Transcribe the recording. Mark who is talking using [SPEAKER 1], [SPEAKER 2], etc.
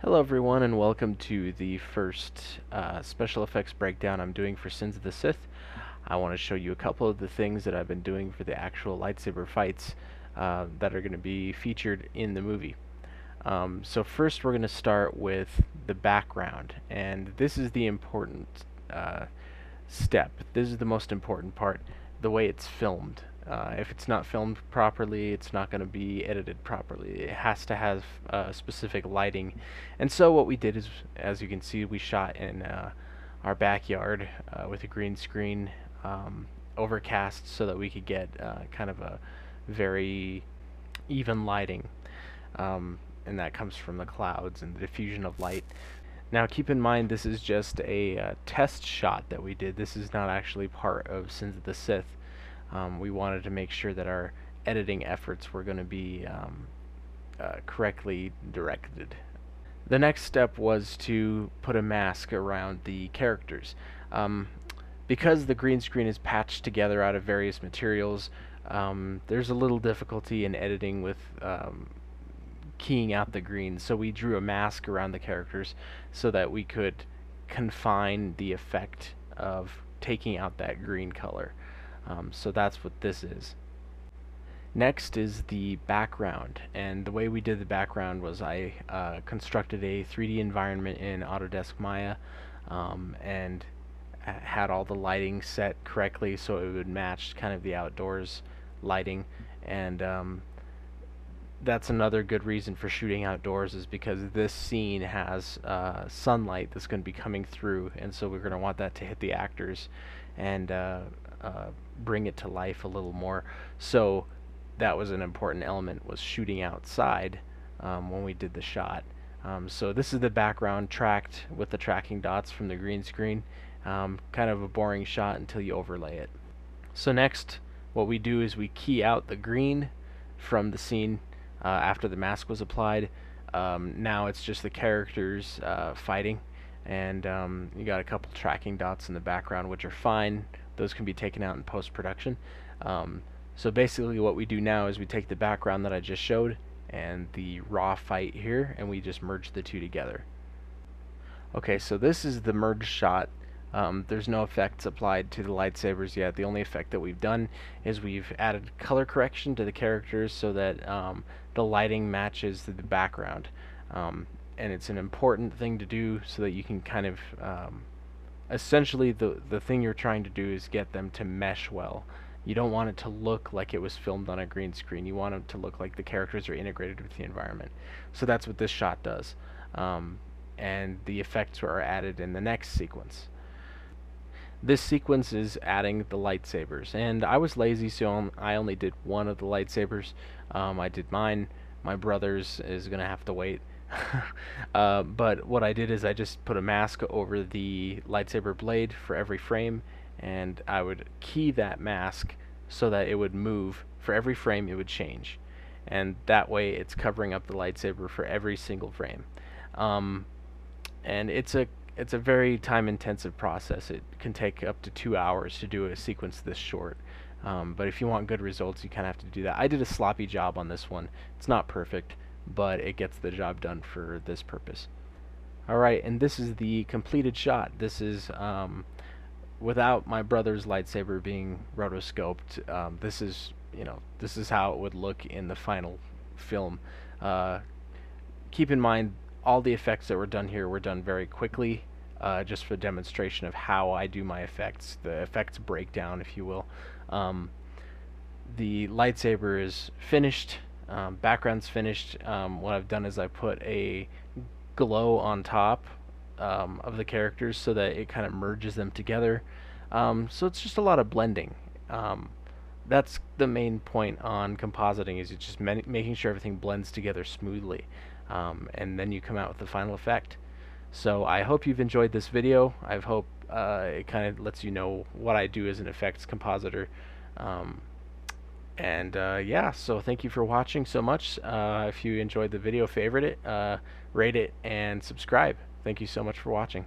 [SPEAKER 1] Hello everyone and welcome to the first special effects breakdown I'm doing for Sins of the Sith. I want to show you a couple of the things that I've been doing for the actual lightsaber fights that are going to be featured in the movie. So first we're going to start with the background, and this is the important step. This is the most important part, the way it's filmed. If it's not filmed properly, it's not going to be edited properly. It has to have specific lighting. And so what we did is, as you can see, we shot in our backyard with a green screen, overcast, so that we could get kind of a very even lighting. And that comes from the clouds and the diffusion of light. Now keep in mind, this is just a test shot that we did. This is not actually part of Sins of the Sith. We wanted to make sure that our editing efforts were going to be correctly directed. The next step was to put a mask around the characters. Because the green screen is patched together out of various materials, there's a little difficulty in editing with keying out the green, so we drew a mask around the characters so that we could confine the effect of taking out that green color. So that's what this is. Next is the background, and the way we did the background was I constructed a 3D environment in Autodesk Maya and had all the lighting set correctly so it would match kind of the outdoors lighting, and that's another good reason for shooting outdoors, is because this scene has sunlight that's going to be coming through, and so we're going to want that to hit the actors and bring it to life a little more. So that was an important element, was shooting outside when we did the shot. So this is the background tracked with the tracking dots from the green screen. Kind of a boring shot until you overlay it. So next, what we do is we key out the green from the scene after the mask was applied. Now it's just the characters fighting, and you got a couple tracking dots in the background, which are fine. Those can be taken out in post-production. So basically what we do now is we take the background that I just showed and the raw fight here, and we just merge the two together. Okay, so this is the merge shot. There's no effects applied to the lightsabers yet. The only effect that we've done is we've added color correction to the characters so that the lighting matches the background. And it's an important thing to do so that you can kind of essentially the thing you're trying to do is get them to mesh well. You don't want it to look like it was filmed on a green screen. You want it to look like the characters are integrated with the environment. So that's what this shot does. And the effects are added in the next sequence. This sequence is adding the lightsabers, and I was lazy, so I only did one of the lightsabers. I did mine. My brother's is gonna have to wait. But what I did is I just put a mask over the lightsaber blade for every frame, and I would key that mask so that it would move. For every frame it would change, and that way it's covering up the lightsaber for every single frame. And it's a very time-intensive process. It can take up to 2 hours to do a sequence this short. But if you want good results, you kind of have to do that. I did a sloppy job on this one. It's not perfect, but it gets the job done for this purpose. Alright, and this is the completed shot. This is without my brother's lightsaber being rotoscoped. This is how it would look in the final film. Keep in mind, all the effects that were done here were done very quickly, just for demonstration of how I do my effects, the effects breakdown, if you will. The lightsaber is finished, background's finished. What I've done is I put a glow on top of the characters so that it kind of merges them together. So it's just a lot of blending. That's the main point on compositing, is it's just making sure everything blends together smoothly. And then you come out with the final effect. So I hope you've enjoyed this video. I hope it kind of lets you know what I do as an effects compositor. Yeah, so thank you for watching so much. If you enjoyed the video, favorite it, rate it, and subscribe. Thank you so much for watching.